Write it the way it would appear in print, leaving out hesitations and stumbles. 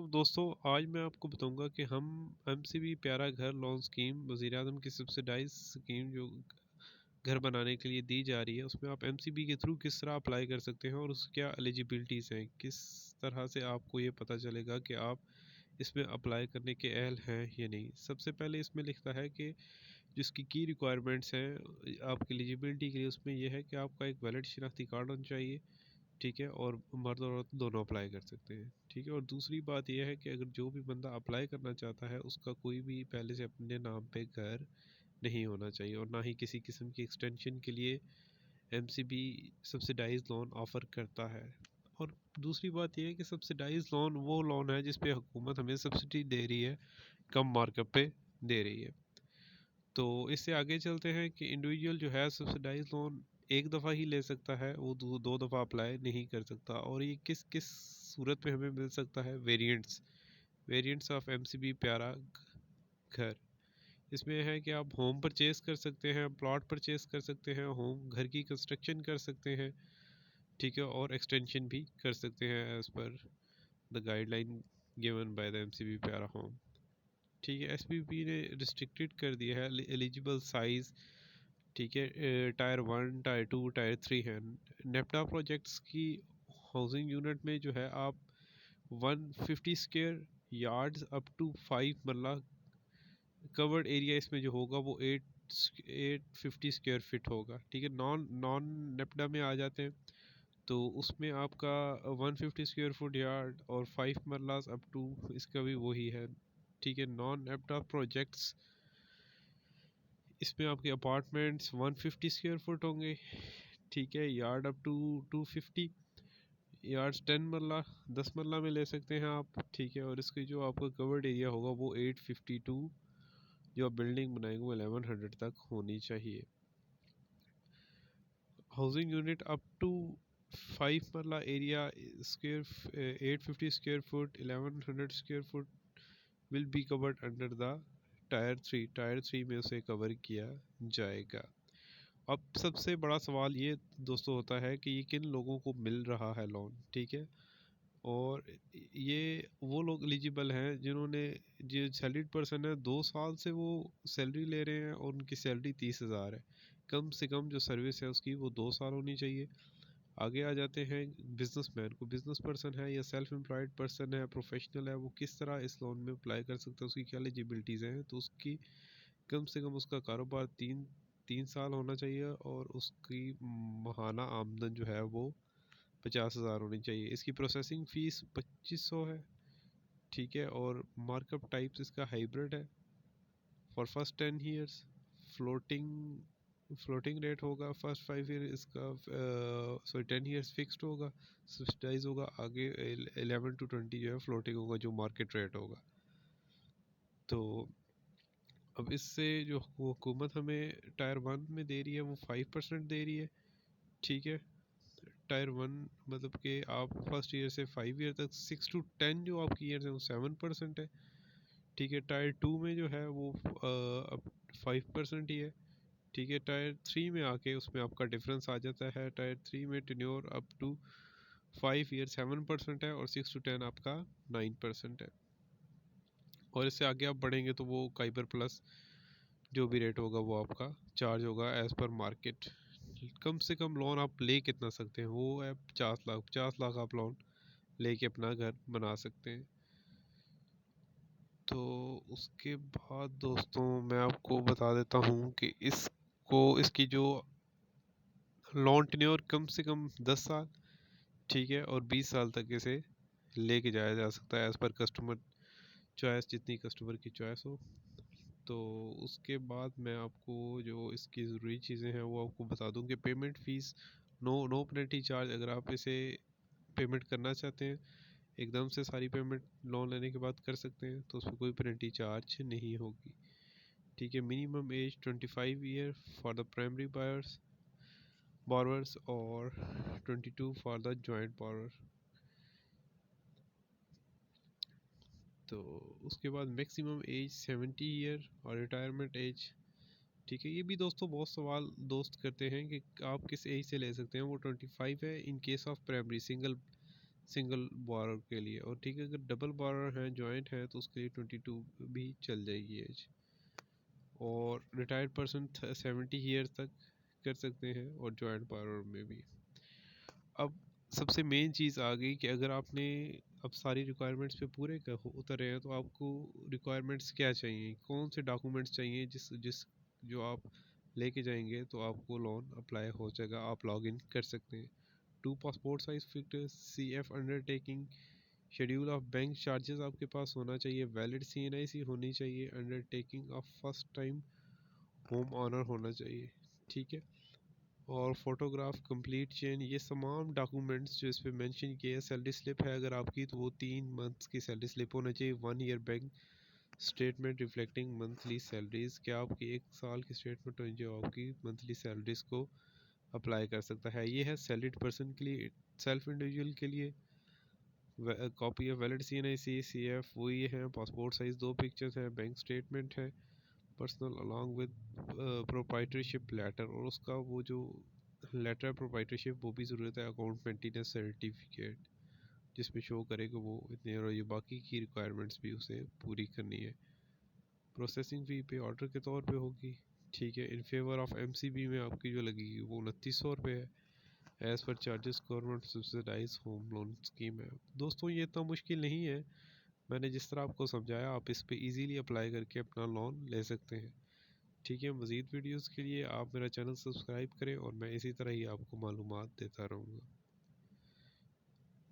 दोस्तों आज मैं आपको बताऊंगा कि हम एमसीबी प्यारा घर लोन स्कीम वज़ीर आज़म की सब्सिडाइज स्कीम जो घर बनाने के लिए दी जा रही है उसमें आप एमसीबी के थ्रू किस तरह अप्लाई कर सकते हैं और उसकी क्या एलिजिबिलिटीज़ हैं, किस तरह से आपको ये पता चलेगा कि आप इसमें अप्लाई करने के अहल हैं या नहीं। सबसे पहले इसमें लिखता है कि जिसकी की रिक्वायरमेंट्स हैं आपकी एलिजिबिलिटी के लिए, उसमें यह है कि आपका एक वैलिड शिनाख्ती कार्ड होना चाहिए, ठीक है, और मर्द और औरत दोनों अप्लाई कर सकते हैं, ठीक है। और दूसरी बात यह है कि अगर जो भी बंदा अप्लाई करना चाहता है उसका कोई भी पहले से अपने नाम पे घर नहीं होना चाहिए और ना ही किसी किस्म की एक्सटेंशन के लिए एमसीबी सब्सिडाइज लोन ऑफ़र करता है। और दूसरी बात यह है कि सब्सिडाइज लोन वो लोन है जिस पे हुकूमत हमें सब्सिडी दे रही है, कम मार्कअप पे दे रही है। तो इससे आगे चलते हैं कि इंडिविजुअल जो है सब्सिडाइज लोन एक दफ़ा ही ले सकता है, वो दो दफ़ा अप्लाई नहीं कर सकता। और ये किस किस सूरत में हमें मिल सकता है? वेरिएंट्स ऑफ एमसीबी प्यारा घर। इसमें है कि आप होम परचेज़ कर सकते हैं, प्लॉट परचेज़ कर सकते हैं, होम घर की कंस्ट्रक्शन कर सकते हैं, ठीक है, और एक्सटेंशन भी कर सकते हैं as per the guideline given by the MCB प्यारा होम, ठीक है। एसपीपी ने रिस्ट्रिक्टेड कर दिया है एलिजिबल साइज़, ठीक है। टायर 1, टायर 2, टायर 3 है। नेपटा प्रोजेक्ट्स की हाउसिंग यूनिट में जो है आप 150 स्क्वायर यार्ड्स अप टू 5 मरला कवर्ड एरिया इसमें जो होगा वो 850 स्क्वायर फीट होगा, ठीक है। नॉन नॉन नेपटा में आ जाते हैं तो उसमें आपका 150 स्क्वायर फुट यार्ड और 5 मरलास अप टू, इसका भी वही है, ठीक है। नॉन नेपटा प्रोजेक्ट्स इसमें आपके अपार्टमेंट्स 150 स्क्वायर फुट होंगे, ठीक है। यार्ड अप टू 250 यार्ड्स, 10 मरला में ले सकते हैं आप, ठीक है। और इसकी जो आपका कवर्ड एरिया होगा वो 852, जो आप बिल्डिंग बनाएंगे वो 1100 तक होनी चाहिए। हाउसिंग यूनिट अप टू 5 मरला area square 850 square foot 1100 square foot will be covered under the tyre 3 में उसे कवर किया जाएगा। अब सबसे बड़ा सवाल ये दोस्तों होता है कि ये किन लोगों को मिल रहा है लोन, ठीक है। और ये वो लोग एलिजिबल हैं जिन्होंने, जो सैलरीड पर्सन है 2 साल से वो सैलरी ले रहे हैं और उनकी सैलरी 30,000 है। कम से कम जो सर्विस है उसकी वो 2 साल होनी चाहिए। आगे आ जाते हैं बिजनेसमैन को, बिजनेस पर्सन है या सेल्फ एम्प्लॉयड पर्सन है, प्रोफेशनल है, वो किस तरह इस लोन में अप्लाई कर सकता है, उसकी क्या एलिजिबिलिटीज़ हैं। तो उसकी कम से कम उसका कारोबार तीन तीन साल होना चाहिए और उसकी माहाना आमदन जो है वो 50,000 होनी चाहिए। इसकी प्रोसेसिंग फ़ीस 2500 है, ठीक है। और मार्कअप टाइप्स इसका हाइब्रिड है। For first 10 years floating rate होगा, फर्स्ट 5 ईयर इसका सॉरी 10 ईयर्स फिक्स्ड होगा, सब्सिडाइज होगा। आगे 11 to 20 जो है फ्लोटिंग होगा, जो मार्केट रेट होगा। तो अब इससे जो हुकूमत हमें टायर 1 में दे रही है वो 5% दे रही है, ठीक है। टायर 1 मतलब कि आप फर्स्ट ईयर से 5 ईयर तक 6 to 10 जो आपकी ईयर है वो 7% है, ठीक है। टायर 2 में जो है वो अब 5% ही है, ठीक है। टायर 3 में आके उसमें आपका डिफरेंस आ जाता है। टायर 3 में टेन्योर अप टू 5 ईयर 7% है और 6 to 10 आपका 9% है। और इससे आगे आप बढ़ेंगे तो वो काइबर प्लस जो भी रेट होगा वो आपका चार्ज होगा एज़ पर मार्केट। कम से कम लोन आप ले कितना सकते हैं, वो है 50 लाख। 50 लाख आप लोन लेके अपना घर बना सकते हैं। तो उसके बाद दोस्तों मैं आपको बता देता हूँ कि इसकी जो लोन टेन्योर कम से कम 10 साल, ठीक है, और 20 साल तक इसे लेके जाया जा सकता है एज़ पर कस्टमर चॉइस, जितनी कस्टमर की चॉइस हो। तो उसके बाद मैं आपको जो इसकी ज़रूरी चीज़ें हैं वो आपको बता दूं कि payment fees no penalty charge. अगर आप इसे पेमेंट करना चाहते हैं एकदम से सारी पेमेंट लोन लेने के बाद कर सकते हैं, तो उसमें कोई पेनल्टी चार्ज नहीं होगी, ठीक है। Minimum age 25 year for the primary borrowers और 22 फॉर द जॉइंट borrower। तो उसके बाद मैक्सिमम एज 70 ईयर और रिटायरमेंट एज, ठीक है। ये भी दोस्तों बहुत सवाल दोस्त करते हैं कि आप किस एज से ले सकते हैं। वो 25 है in case of primary single borer के लिए। और ठीक है, अगर डबल बोरर है, जॉइंट है, तो उसके लिए 22 भी चल जाएगी एज। और रिटायर्ड पर्सन 70 ईयर्स तक कर सकते हैं, और जॉइंट बोरर में भी। अब सबसे मेन चीज़ आ गई कि अगर आपने अब सारी रिक्वायरमेंट्स पे पूरे उतरे हैं, तो आपको रिक्वायरमेंट्स क्या चाहिए, कौन से डॉक्यूमेंट्स चाहिए, जिस जिस जो आप लेके जाएंगे तो आपको लोन अप्लाई हो जाएगा, आप लॉगिन कर सकते हैं। 2 passport size pictures, CF undertaking, schedule of bank charges आपके पास होना चाहिए, वैलिड CNIC होनी चाहिए, undertaking of first time home owner होना चाहिए, ठीक है। और फोटोग्राफ, कंप्लीट चेन, ये तमाम डॉक्यूमेंट्स जो इस पे मेंशन किए हैं। सैलरी स्लिप है अगर आपकी, तो वो 3 मंथ्स की सैलरी स्लिप होना चाहिए। 1 year bank statement reflecting monthly salaries, क्या आपकी 1 साल की स्टेटमेंट हो जो आपकी मंथली सैलरीज को अप्लाई कर सकता है। ये है सैलरीड पर्सन के लिए। सेल्फ इंडिविजुअल के लिए copy of valid CNIC, CF वही है, पासपोर्ट साइज 2 पिक्चर्स हैं, बैंक स्टेटमेंट है personal along with proprietorship letter, और उसका वो जो लेटर प्रोप्राइटरशिप वो भी ज़रूरत है, अकाउंटेंटनेस सर्टिफिकेट जिसमें शो करे कि वो इतने, और ये बाकी की रिक्वायरमेंट्स भी उसे पूरी करनी है। प्रोसेसिंग फ़ी पे ऑर्डर के तौर पे होगी, ठीक है। इन फेवर ऑफ MCB में आपकी जो लगेगी वो 2900 रुपये है, as per charges government subsidise home loan scheme है। दोस्तों ये इतना मुश्किल नहीं है, मैंने जिस तरह आपको समझाया आप इस पे इजीली अप्लाई करके अपना लोन ले सकते हैं, ठीक है। मज़ीद वीडियोस के लिए आप मेरा चैनल सब्सक्राइब करें, और मैं इसी तरह ही आपको मालूमात देता रहूँगा।